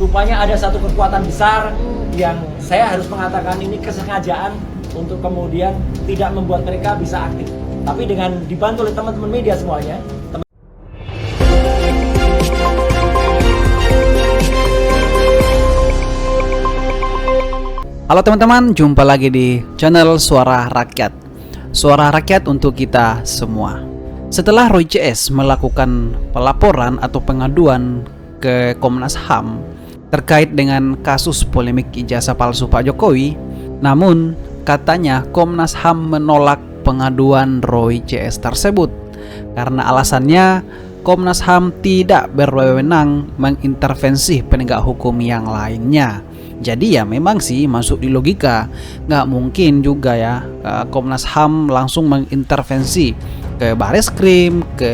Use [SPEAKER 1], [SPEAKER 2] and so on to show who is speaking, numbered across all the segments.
[SPEAKER 1] rupanya ada satu kekuatan besar yang saya harus mengatakan ini kesengajaan untuk kemudian tidak membuat mereka bisa aktif. Tapi dengan dibantu oleh teman-teman media semuanya.
[SPEAKER 2] Halo teman-teman, jumpa lagi di channel Suara Rakyat. Suara Rakyat untuk kita semua. Setelah Roy CS melakukan pelaporan atau pengaduan ke Komnas HAM terkait dengan kasus polemik ijazah palsu Pak Jokowi, namun katanya Komnas HAM menolak pengaduan Roy CS tersebut karena alasannya Komnas HAM tidak berwenang mengintervensi penegak hukum yang lainnya. Jadi ya memang sih masuk di logika, nggak mungkin juga ya Komnas HAM langsung mengintervensi ke Bareskrim, ke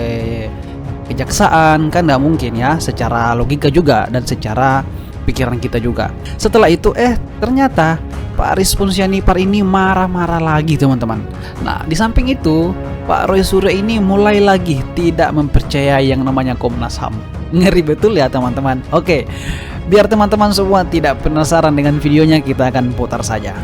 [SPEAKER 2] Kejaksaan, kan nggak mungkin ya, secara logika juga dan secara pikiran kita juga. Setelah itu ternyata Pak Aris Ponsianipar ini marah-marah lagi teman-teman. Nah di samping itu Pak Roy Suryo ini mulai lagi tidak mempercayai yang namanya Komnas HAM. Ngeri betul ya teman-teman. Oke, biar teman-teman semua tidak penasaran dengan videonya, kita akan putar saja.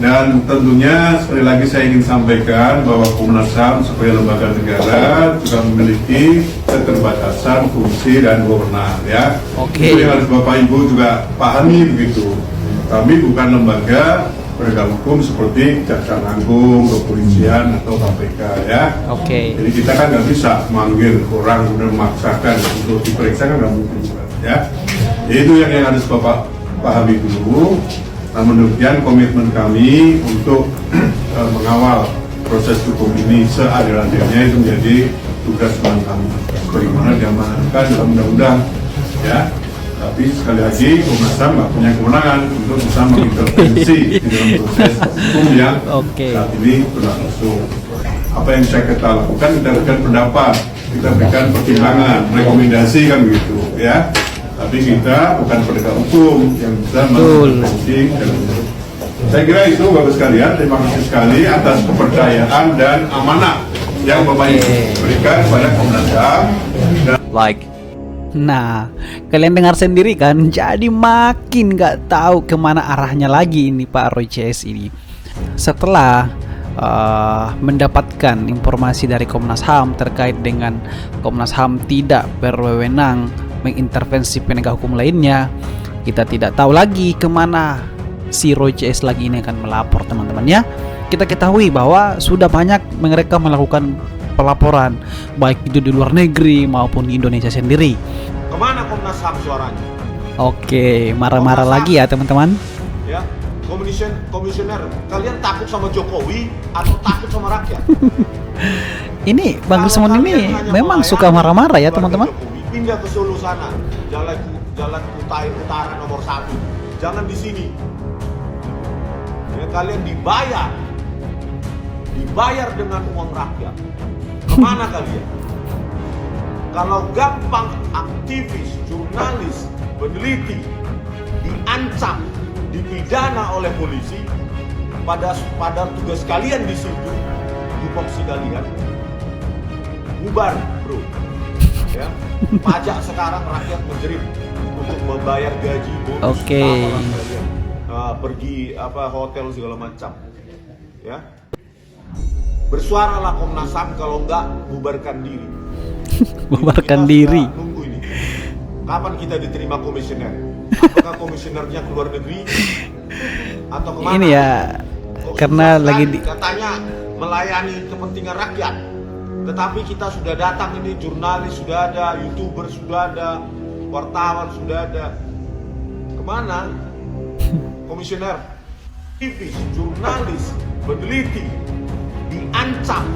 [SPEAKER 3] Dan tentunya sekali lagi saya ingin sampaikan bahwa Komnas HAM sebagai lembaga negara juga memiliki keterbatasan fungsi dan wewenang ya.
[SPEAKER 2] Oke.
[SPEAKER 3] Itu yang harus Bapak Ibu juga pahami begitu. Kami bukan lembaga penegak hukum seperti Kejaksaan Agung, Kepolisian atau KPK ya.
[SPEAKER 2] Oke.
[SPEAKER 3] Jadi kita kan nggak bisa manggil orang dan memaksakan untuk diperiksa, kan nggak mungkin ya. Itu yang harus Bapak pahami dulu. Namun demikian komitmen kami untuk mengawal proses hukum ini seadil-adilnya itu menjadi tugas kami. Bagaimana diamanatkan dalam undang-undang ya. Tapi sekali lagi Komnas HAM nggak punya kewenangan untuk bisa mengintervensi di dalam proses hukum yang saat ini berlangsung. Apa yang kita lakukan, kita berikan pendapat, kita berikan pertimbangan, rekomendasi kan begitu ya. Tapi kita bukan penegak hukum yang bisa mengintervensi dalam hukum. Saya kira itu Bapak sekalian, terima kasih sekali atas kepercayaan dan amanah yang Bapak Ibu berikan kepada Komnas HAM.
[SPEAKER 2] Nah, kalian dengar sendiri kan, jadi makin gak tahu kemana arahnya lagi ini Pak Roy CS ini. Setelah mendapatkan informasi dari Komnas HAM terkait dengan Komnas HAM tidak berwenang mengintervensi penegak hukum lainnya, kita tidak tahu lagi kemana si Roy CS lagi ini akan melapor teman-teman ya. Kita ketahui bahwa sudah banyak mereka melakukan pelaporan baik itu di luar negeri maupun di Indonesia sendiri.
[SPEAKER 4] Kemana Komnas HAM suaranya?
[SPEAKER 2] Oke, marah-marah lagi ya teman-teman.
[SPEAKER 4] Ya, komisioner, kalian takut sama Jokowi atau takut sama rakyat?
[SPEAKER 2] Ini Bang Gusmon ini memang suka marah-marah ya teman-teman.
[SPEAKER 4] Pindah ke Solo sana, jalan utara nomor 1. Jangan di sini. Ya, kalian dibayar dengan uang rakyat. Kemana kalian? Kalau gampang aktivis, jurnalis, peneliti diancam, dipidana oleh polisi, pada tugas kalian di situ, tupoksi kalian, bubar bro. Ya, pajak sekarang rakyat menjerit untuk membayar gaji, bonus, pergi hotel segala macam. Ya. Bersuaralah Komnas HAM, kalau enggak bubarkan diri.
[SPEAKER 2] Bubarkan diri.
[SPEAKER 4] Nunggu ini. Kapan kita diterima komisioner? Apakah komisionernya ke luar negeri atau kemana?
[SPEAKER 2] Ini ya karena lagi
[SPEAKER 4] katanya melayani kepentingan rakyat. Tetapi kita sudah datang ini, jurnalis sudah ada, YouTuber sudah ada, wartawan sudah ada. Kemana? Komisioner, aktivis, jurnalis, peneliti diancam,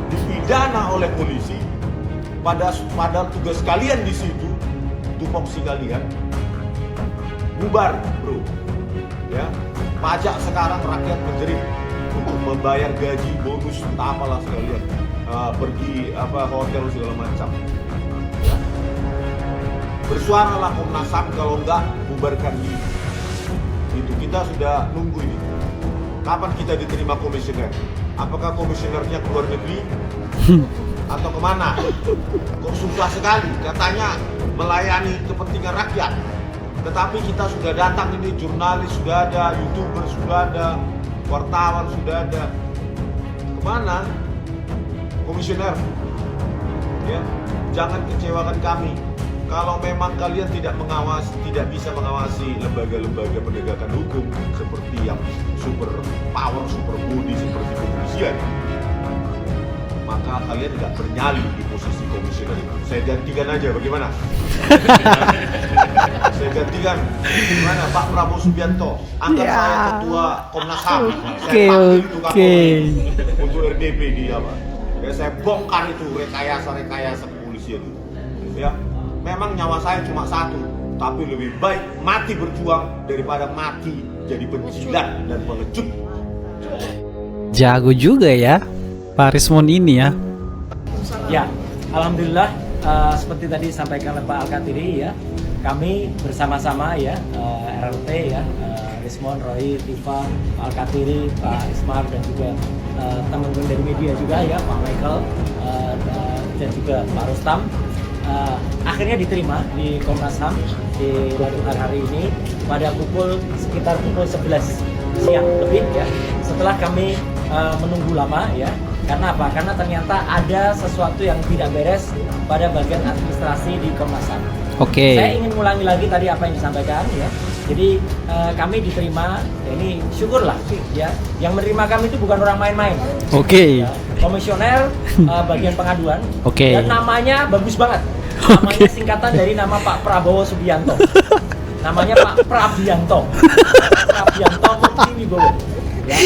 [SPEAKER 4] dipidana oleh polisi, pada tugas kalian di situ, tupoksi kalian, bubar bro. Ya, pajak sekarang rakyat menjerit untuk membayar gaji, bonus, entah apalah sekalian, pergi hotel segala macam. Ya. Bersuaralah Komnas HAM, kalau enggak bubarkan diri. Itu kita sudah nunggu ini. Kapan kita diterima komisioner? Apakah komisionernya keluar negeri atau kemana? Kok susah sekali? Katanya melayani kepentingan rakyat. Tetapi kita sudah datang ini, jurnalis sudah ada, YouTuber sudah ada, wartawan sudah ada. Kemana? Komisioner, ya, jangan kecewakan kami. Kalau memang kalian tidak bisa mengawasi lembaga-lembaga penegakan hukum seperti yang super power, super body seperti kepolisian, maka kalian tidak bernyali di posisi komisioner itu. Saya gantikan aja, bagaimana? Saya gantikan, gimana Pak Prabowo Subianto? Angkat saya ketua Komnas HAM. Saya panggil itu Kapolri untuk RDP di apa? Ya, saya bongkar itu rekayasa kepolisian itu. Ya, memang nyawa saya cuma satu, tapi lebih baik mati berjuang daripada mati jadi penjilat dan pengecut.
[SPEAKER 2] Jago juga ya Pak Rismon ini ya.
[SPEAKER 1] Ya, alhamdulillah seperti tadi disampaikan oleh Pak Alkatiri ya, kami bersama-sama ya, RRT ya, Rismon, Roy, Tifa, Pak Alkatiri, Pak Ismar dan juga teman-teman dari media juga ya, Pak Michael dan juga Pak Rustam. Akhirnya diterima di Komnas HAM di hari ini pada sekitar pukul 11 siang lebih ya, setelah kami menunggu lama ya. Karena apa? Karena ternyata ada sesuatu yang tidak beres pada bagian administrasi di Komnas HAM.
[SPEAKER 2] Oke.
[SPEAKER 1] Saya ingin ulangi lagi tadi apa yang disampaikan ya. Jadi kami diterima, ya ini syukurlah ya. Yang menerima kami itu bukan orang main-main.
[SPEAKER 2] Oke.
[SPEAKER 1] Ya, komisioner bagian pengaduan.
[SPEAKER 2] Oke.
[SPEAKER 1] Dan namanya bagus banget. Namanya singkatan dari nama Pak Prabowo Subianto. Namanya Pak Prabianto. Prabianto Mukti Wibowo. Ya,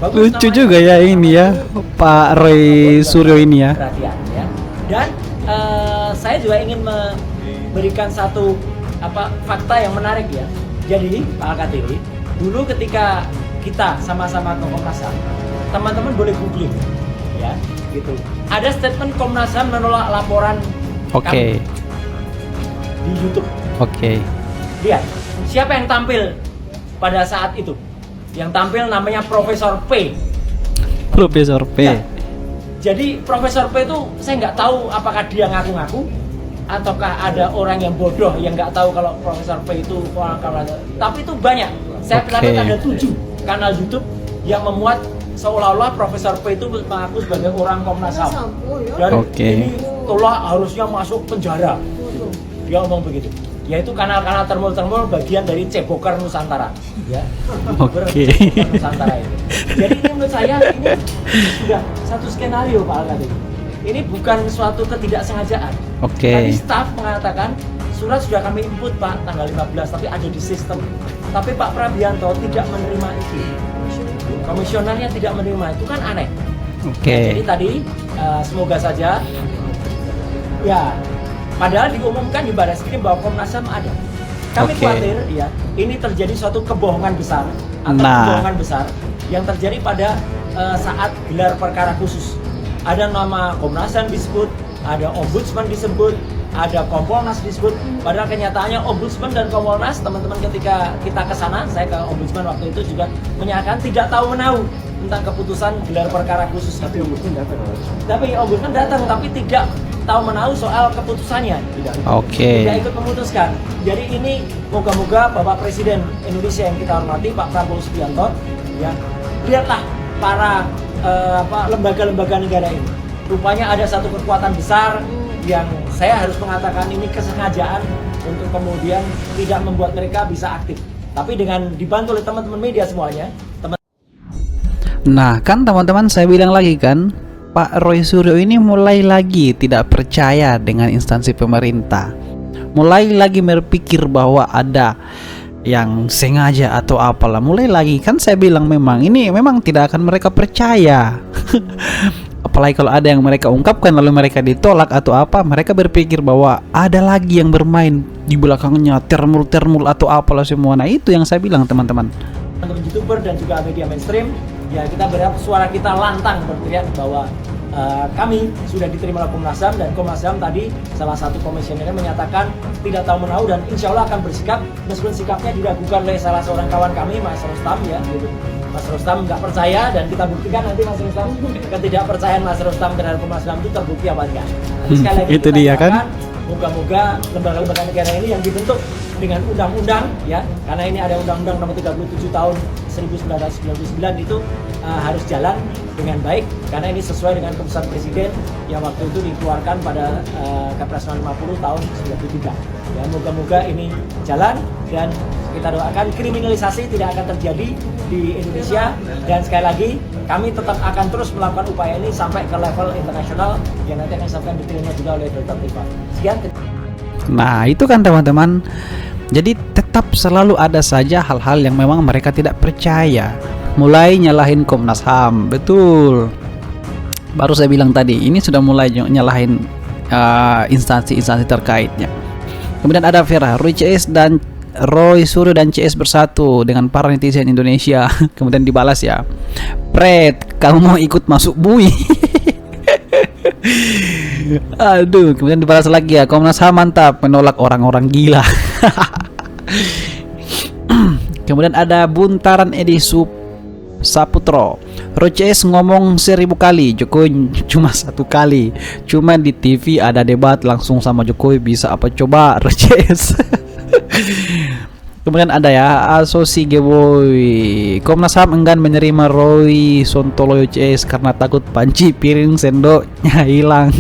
[SPEAKER 2] Lucu juga ya ini ya Pak Roy Suryo ini ya.
[SPEAKER 1] Perhatian ya. Dan saya juga ingin memberikan satu fakta yang menarik ya. Jadi Pak Alkatiri, dulu ketika kita sama-sama ke Komnas HAM, teman-teman boleh googling ya, gitu. Ada statement Komnas HAM menolak laporan kami di YouTube. Lihat, siapa yang tampil pada saat itu? Yang tampil namanya Profesor P.
[SPEAKER 2] Profesor P.
[SPEAKER 1] Ya. Jadi Profesor P itu saya nggak tahu apakah dia ngaku-ngaku ataukah ada orang yang bodoh yang nggak tahu kalau Profesor P itu orang. Tapi itu banyak. Saya catat ada 7 kanal YouTube yang memuat seolah-olah Profesor P itu mengaku sebagai orang Komnas HAM. Dan ini tolak harusnya masuk penjara. Dia ngomong begitu. Yaitu kanal-kanal termul-termul bagian dari Ceboker Nusantara ya. Nusantara itu. Jadi ini menurut saya ini sudah satu skenario Pak Alkatiri. Ini bukan suatu ketidaksengajaan. Tadi staf mengatakan surat sudah kami input Pak tanggal 15 tapi ada di sistem. Tapi Pak Prabianto tidak menerima itu. Komisionernya tidak menerima, itu kan aneh. Jadi tadi semoga saja ya. Padahal diumumkan di Barreskrim bahwa Komnas HAM ada. Kami khawatir ya, ini terjadi suatu kebohongan besar atau kebohongan besar yang terjadi pada saat gelar perkara khusus. Ada nama Komnas HAM disebut, ada Ombudsman disebut, ada Kompolnas disebut. Padahal kenyataannya Ombudsman dan Kompolnas, teman-teman ketika kita ke sana, saya ke Ombudsman waktu itu juga menyatakan tidak tahu menahu tentang keputusan gelar perkara khusus. Tapi Ombudsman datang tapi tidak tahu menahu soal keputusannya, tidak ikut memutuskan. Jadi ini moga-moga Bapak Presiden Indonesia yang kita hormati Pak Prabowo Subianto ya, lihatlah para lembaga-lembaga negara ini. Rupanya ada satu kekuatan besar yang saya harus mengatakan ini kesengajaan untuk kemudian tidak membuat mereka bisa aktif. Tapi dengan dibantu oleh teman-teman media semuanya,
[SPEAKER 2] Nah kan teman-teman, saya bilang lagi kan, Pak Roy Suryo ini mulai lagi tidak percaya dengan instansi pemerintah. Mulai lagi berpikir bahwa ada yang sengaja atau apalah. Mulai lagi, kan saya bilang memang ini memang tidak akan mereka percaya. Apalagi kalau ada yang mereka ungkapkan lalu mereka ditolak atau apa, mereka berpikir bahwa ada lagi yang bermain di belakangnya, termul atau apalah semua. Nah itu yang saya bilang teman-teman.
[SPEAKER 1] Teman-teman YouTuber dan juga media mainstream, ya kita berharap suara kita lantang berteriak bahwa kami sudah diterima oleh Komnas HAM, dan Komnas HAM tadi salah satu komisionernya menyatakan tidak tahu menahu dan insya Allah akan bersikap, meskipun sikapnya diragukan oleh salah seorang kawan kami, Mas Rustam ya, gitu. Mas Rustam nggak percaya dan kita buktikan nanti Mas Rustam ketidakpercayaan Mas Rustam terhadap Komnas HAM itu terbukti apa enggak. Nanti sekali lagi
[SPEAKER 2] itu dia kan.
[SPEAKER 1] moga-moga lembaga-lembaga negara ini yang dibentuk dengan undang-undang ya, karena ini ada undang-undang nomor 37 tahun 1999 itu harus jalan dengan baik, karena ini sesuai dengan keputusan Presiden yang waktu itu dikeluarkan pada Kepres 50 tahun 93. Ya, moga-moga ini jalan dan kita doakan kriminalisasi tidak akan terjadi di Indonesia, dan sekali lagi kami tetap akan terus melakukan upaya ini sampai ke level internasional yang nanti akan disampaikan detailnya juga oleh Dr. Tifa. Sekian.
[SPEAKER 2] Nah, itu kan teman-teman. Jadi tetap selalu ada saja hal-hal yang memang mereka tidak percaya. Mulai nyalahin Komnas HAM, betul. Baru saya bilang tadi, ini sudah mulai nyalahin instansi-instansi terkaitnya. Kemudian ada Vera, Roy Suryo dan CS bersatu dengan para netizen Indonesia. Kemudian dibalas ya, Pret, kamu mau ikut masuk bui? Aduh, kemudian dibalas lagi ya, Komnas HAM mantap, menolak orang-orang gila. Kemudian ada Buntaran Edi Saputro, Roy CS ngomong 1000 kali, Jokowi cuma 1 kali, cuma di TV ada debat langsung sama Jokowi, bisa apa coba Roy CS. Kemudian ada ya Asosi Geboy, Komnas HAM enggan menerima Roy Sontolo CS karena takut panci piring sendoknya hilang.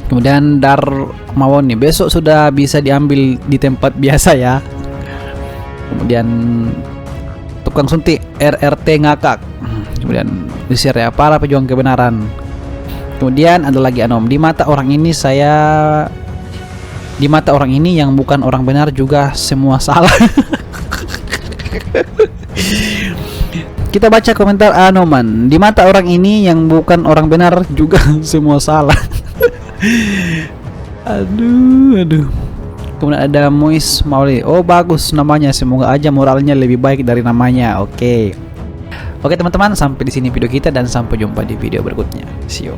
[SPEAKER 2] Kemudian Darmawon nih, besok sudah bisa diambil di tempat biasa ya. Kemudian tukang suntik RRT ngakak. Kemudian di-share ya, para pejuang kebenaran. Kemudian ada lagi Anom, di mata orang ini yang bukan orang benar juga semua salah. Kita baca komentar Anoman, di mata orang ini yang bukan orang benar juga semua salah. Aduh. Kemudian ada Muis Mauli, oh bagus namanya, semoga aja moralnya lebih baik dari namanya. Oke teman-teman, sampai di sini video kita dan sampai jumpa di video berikutnya. See you.